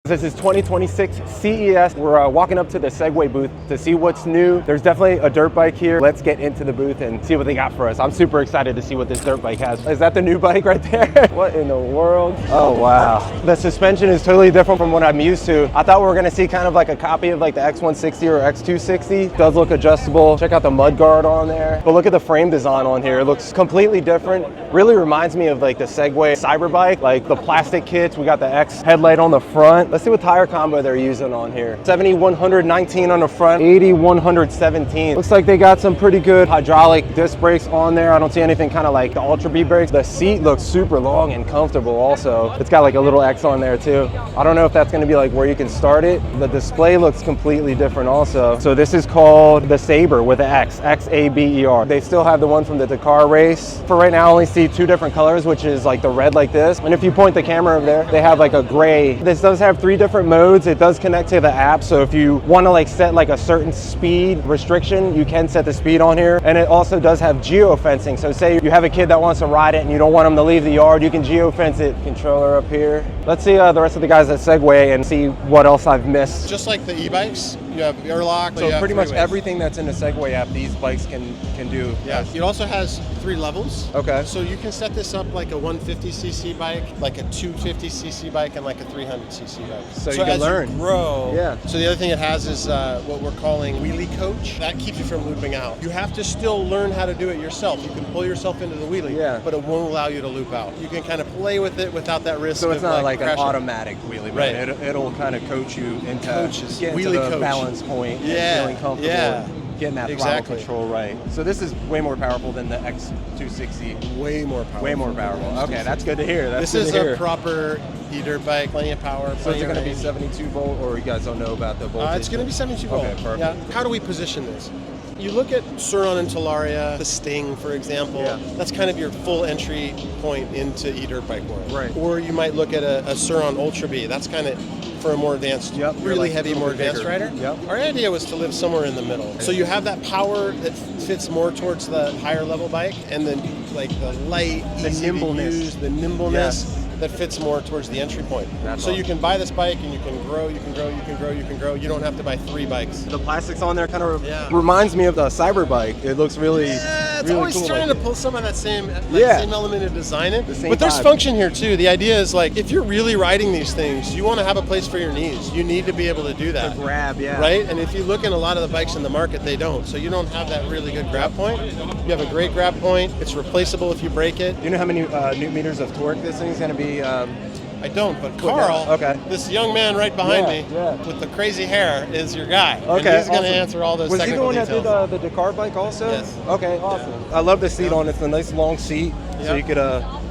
This is 2026 CES. We're walking up to the Segway booth to see what's new. There's definitely a dirt bike here. Let's get into the booth and see what they got for us. I'm super excited to see what this dirt bike has. Is that the new bike right there? What in the world? Oh, wow. The suspension is totally different from what I'm used to. I thought we were gonna see kind of like a copy of like the X160 or X260. It does look adjustable. Check out the mud guard on there. But look at the frame design on here. It looks completely different. Really reminds me of like the Segway Saber bike, like the plastic kits. We got the X headlight on the front. Let's see what tire combo they're using on here. 70-119 on the front, 80-117. Looks like they got some pretty good hydraulic disc brakes on there. I don't see anything kind of like the Ultra B brakes. The seat looks super long and comfortable also. It's got like a little X on there too. I don't know if that's gonna be like where you can start it. The display looks completely different also. So this is called the Saber with the X, XABER. They still have the one from the Dakar race. For right now, I only see two different colors, which is like the red like this. And if you point the camera over there, they have like a gray. This does have three different modes. It does connect to the app, so if you want to like set like a certain speed restriction, you can set the speed on here. And it also does have geofencing, so say you have a kid that wants to ride it and you don't want them to leave the yard, you can geofence it. Controller up here. Let's see the rest of the guys at Segway and see what else I've missed. Just like the e-bikes, you have airlock. So pretty much everything that's in the Segway app, these bikes can do. Yeah, it also has 3 levels. Okay. So you can set this up like a 150cc bike, like a 250cc bike, and like a 300cc bike. So you can learn. You grow. Yeah. So the other thing it has is what we're calling Wheelie Coach. That keeps you from looping out. You have to still learn how to do it yourself. You can pull yourself into the wheelie, but it won't allow you to loop out. You can kind of play with it without that risk. So it's not like crashing. an automatic wheelie, right? It'll kind of coach you into getting to the balance point, and feeling comfortable, and getting that throttle control right. So this is way more powerful than the X260. Way more powerful. Way more powerful. Okay, that's good to hear. This is a proper e-dirt bike, plenty of power. So is it going to be 72 volt, or you guys don't know about the voltage? It's going to be 72 volt. Okay, perfect. Yeah. How do we position this? You look at Sur-Ron and Talaria, the Sting, for example. Yeah. That's kind of your full entry point into e-dirt bike world. Right. Or you might look at a Sur-Ron Ultra B. That's kind of for a more advanced, really heavy, more advanced rider. Yep. Our idea was to live somewhere in the middle. Okay. So you have that power that fits more towards the higher level bike, and then like the light, easy to use, the nimbleness. That fits more towards the entry point. So you can buy this bike and you can grow, you can grow, you can grow, you can grow. You don't have to buy 3 bikes. The plastics on there kind of reminds me of the Cyber bike. It looks really, it's really always cool. Trying to pull some of that same element of design in. But there's function here too. The idea is like, if you're really riding these things, you want to have a place for your knees. You need to be able to do that. To grab, right? And if you look in a lot of the bikes in the market, they don't. So you don't have that really good grab point. You have a great grab point. It's replaceable if you break it. Do you know how many newton meters of torque this thing is going to be? I don't, but Carl, this young man right behind me with the crazy hair is your guy. Okay, and he's going to answer all those technical details. Was he the one that did the Dakar bike also? Yes. Okay, awesome. I love the seat on it. It's a nice long seat, so you could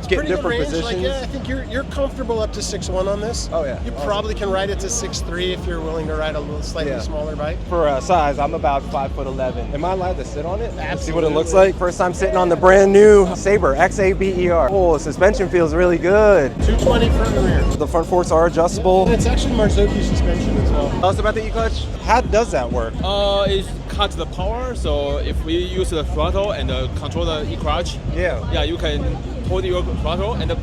get different positions. Like, I think you're comfortable up to 6'1" on this. Oh yeah. You probably can ride it to 6'3" if you're willing to ride a little slightly smaller bike. For size, I'm about 5'11". Am I allowed to sit on it? Absolutely. See what it looks like. First time sitting on the brand new Saber XABER. Oh, the suspension feels really good. 220 front and rear. The front forks are adjustable. And it's actually Marzocchi suspension as well. Tell us about the e-clutch. How does that work? It cuts the power. So if we use the throttle and control the e-clutch, you can hold your throttle and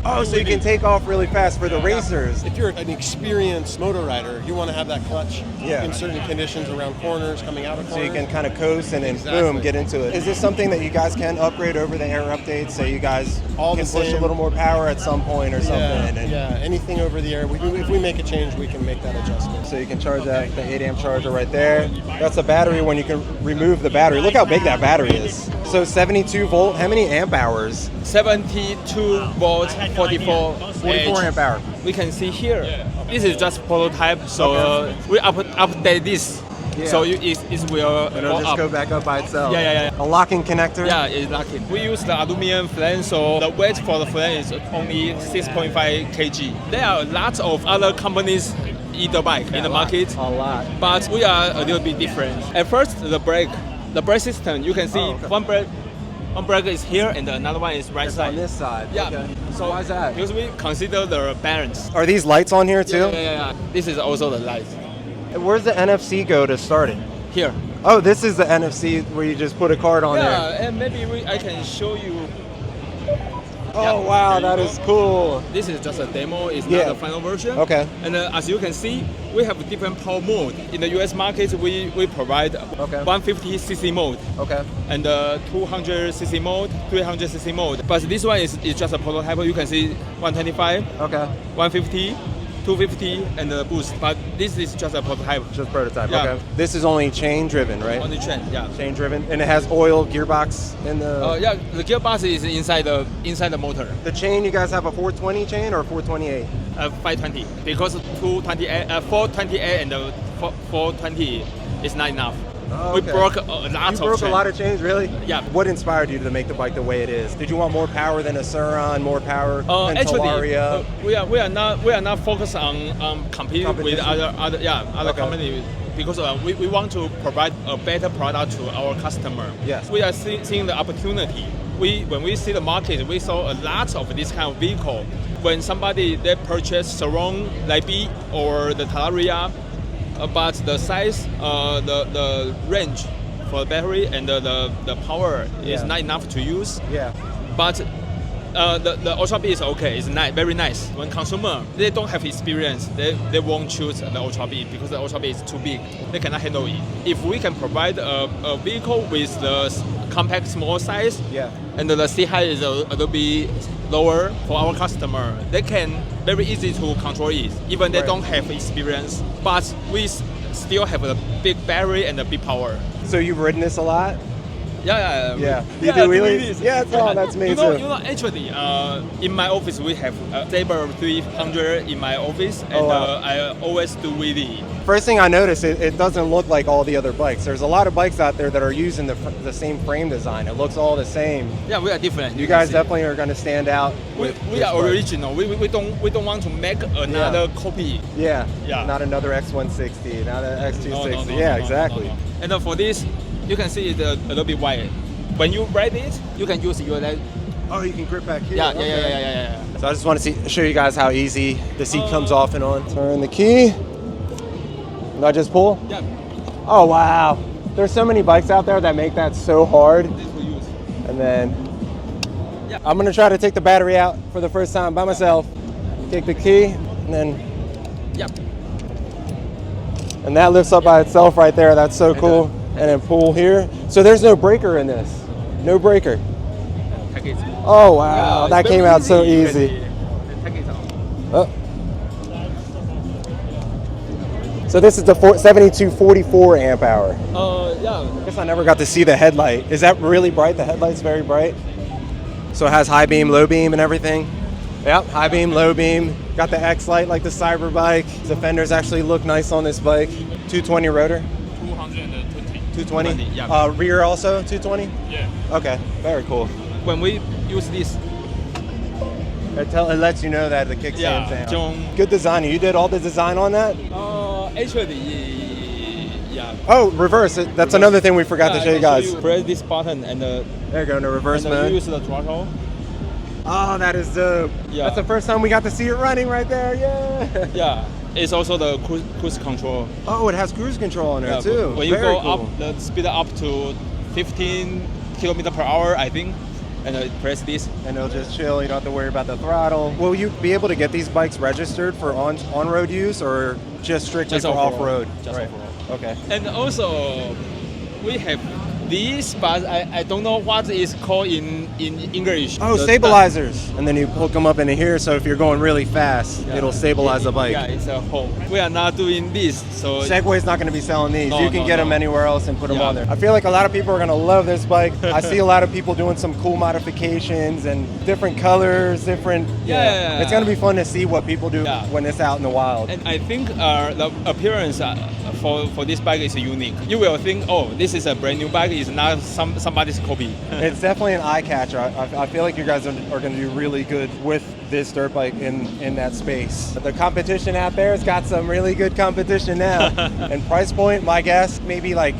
so you can take off really fast for the racers. If you're an experienced motor rider, you want to have that clutch in certain conditions around corners, coming out of corners. So you can kind of coast and then boom, get into it. Is this something that you guys can upgrade over the air updates? So you guys can push a little more power at some point or something? Anything over the air. If we make a change, we can make that adjustment. So you can charge that, the 8 amp charger right there. That's a battery when you can remove the battery. Look how big that battery is. So 72 volt, how many amp hours? 72 volt, 44 amp hour. We can see here. This is just prototype, so we update this. So it will it'll just go back up by itself. Yeah. A locking connector? Yeah, it's locking. We use the aluminum frame, so the weight for the frame is only 6.5 kg. There are lots of other companies e-dirt bike in the market. A lot. But we are a little bit different. At first, the brake system, you can see one brake is here and another one is right side. On this side. Yeah. Okay. So why is that? Because we consider the balance. Are these lights on here too? Yeah. This is also the light. Where's the NFC go to start it? Here. Oh, this is the NFC where you just put a card on there. Yeah, and maybe I can show you. Oh wow, that is cool. This is just a demo. It's Yeah. not the final version. Okay. And as you can see, we have different power mode. In the US market, we provide 150cc mode. Okay. And 200cc mode, 300cc mode. But this one is just a prototype. You can see 125, Okay. 150, 250, and the boost. But this is just a prototype. Just prototype. Yeah. Okay. This is only chain driven, right? On the trend, yeah. Chain driven, and it has oil gearbox in the. Yeah, the gearbox is inside the motor. The chain, you guys have a 420 chain or 428? 520 because 428 and 420 is not enough. Oh, We okay. broke a lot You of broke a chain. lot of chains, really? Yeah. What inspired you to make the bike the way it is? Did you want more power than a Suron, more power than Actually, Talaria? we are not focused on competing with Competition? other Okay. companies because we want to provide a better product to our customer. Yes. We are seeing the opportunity. When we see the market, we saw a lot of this kind of vehicle. When somebody they purchase Suron, Libi, or the Talaria, but the size, the range for the battery and the power is Yeah. not enough to use. Yeah. But the Ultra B is okay. It's nice, very nice. When consumer they don't have experience, they won't choose the Ultra B because the Ultra B is too big. They cannot handle it. If we can provide a vehicle with the compact small size, Yeah. and the seat height is a little bit lower for our customer, they can very easy to control it. Even they Right. don't have experience, but we still have a big battery and a big power. So you've ridden this a lot? Yeah. Yeah. You do wheelies? Yeah, that's me you know, too. You know, actually, in my office we have a Saber 300 in my office, and Oh, wow. I always do wheelie. First thing I noticed, it doesn't look like all the other bikes. There's a lot of bikes out there that are using the same frame design. It looks all the same. Yeah, we are different. You can guys see. definitely are going to stand out. We this are bike. original. We don't want to make another copy. Yeah. Yeah. Not another X160, not an X260. No, Yeah, no, exactly. no. And for this, you can see it a little bit wide. When you ride it, you can use your leg. Oh, you can grip back here. Yeah, Okay. yeah. So I just want to show you guys how easy the seat comes off and on. Turn the key. And I just pull? Yeah, Oh, wow. There's so many bikes out there that make that so hard. this we use. And then Yeah. I'm going to try to take the battery out for the first time by myself. Take the key, and then Yeah. and that lifts up by itself right there. That's so cool. And then pull here. So there's no breaker in this. No breaker. Take it. Oh, wow. That came out so easy. Take it out. Oh. So this is the 7244 amp hour. Yeah. I guess I never got to see the headlight. Is that really bright? The headlight's very bright. So it has high beam, low beam, and everything. Yep, high beam, low beam. Got the X light like the Cyber bike. The fenders actually look nice on this bike. 220 rotor. 220. 220. Yeah. Rear also 220. Yeah. Okay, very cool. When we use this, It lets you know that the kickstand's down. John. Good design. You did all the design on that? Actually, yeah. Oh, reverse. That's another thing we forgot to show you guys. Press this button and There you go, in the reverse you mode. use the throttle. Oh, that is dope. Yeah. That's the first time we got to see it running right there. Yeah. Yeah. It's also the cruise control. Oh, it has cruise control on there Yeah, too. When you Very go cool. up, the speed up to 15 kilometer per hour, I think, and press this. And it'll just chill. You don't have to worry about the throttle. Will you be able to get these bikes registered for on-road use or just strictly Just for off-road. off-road? Just Right. off-road. Okay. And also, we have this, but I don't know what it's called in English. Oh, The- stabilizers. And then you hook them up into here, so if you're going really fast, Yeah. it'll stabilize the bike. Yeah, it's a hole. We are not doing this, so Segway's not going to be selling these. No, You can no, get them no. anywhere else and put them Yeah. on there. I feel like a lot of people are going to love this bike. I see a lot of people doing some cool modifications and different colors, different. Yeah. It's going to be fun to see what people do Yeah. when it's out in the wild. And I think the appearance for this bike is unique. You will think, oh, this is a brand new bike. It's not somebody's copy. It's definitely an eye catcher. I feel like you guys are going to do really good with this dirt bike in that space. The competition out there has got some really good competition now. And price point, my guess, maybe like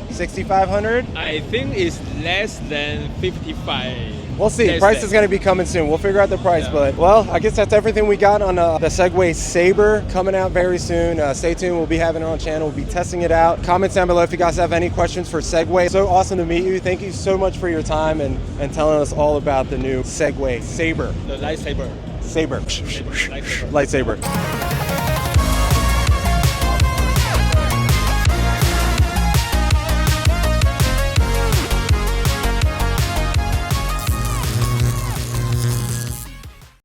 6,500. I think it's less than 55. We'll see. Next Price day. is going to be coming soon. We'll figure out the price. Yeah. But, well, I guess that's everything we got on the Segway Saber, coming out very soon. Stay tuned. We'll be having it on channel. We'll be testing it out. Comments down below if you guys have any questions for Segway. So awesome to meet you. Thank you so much for your time and telling us all about the new Segway Saber. The lightsaber. Saber. Lightsaber. Lightsaber.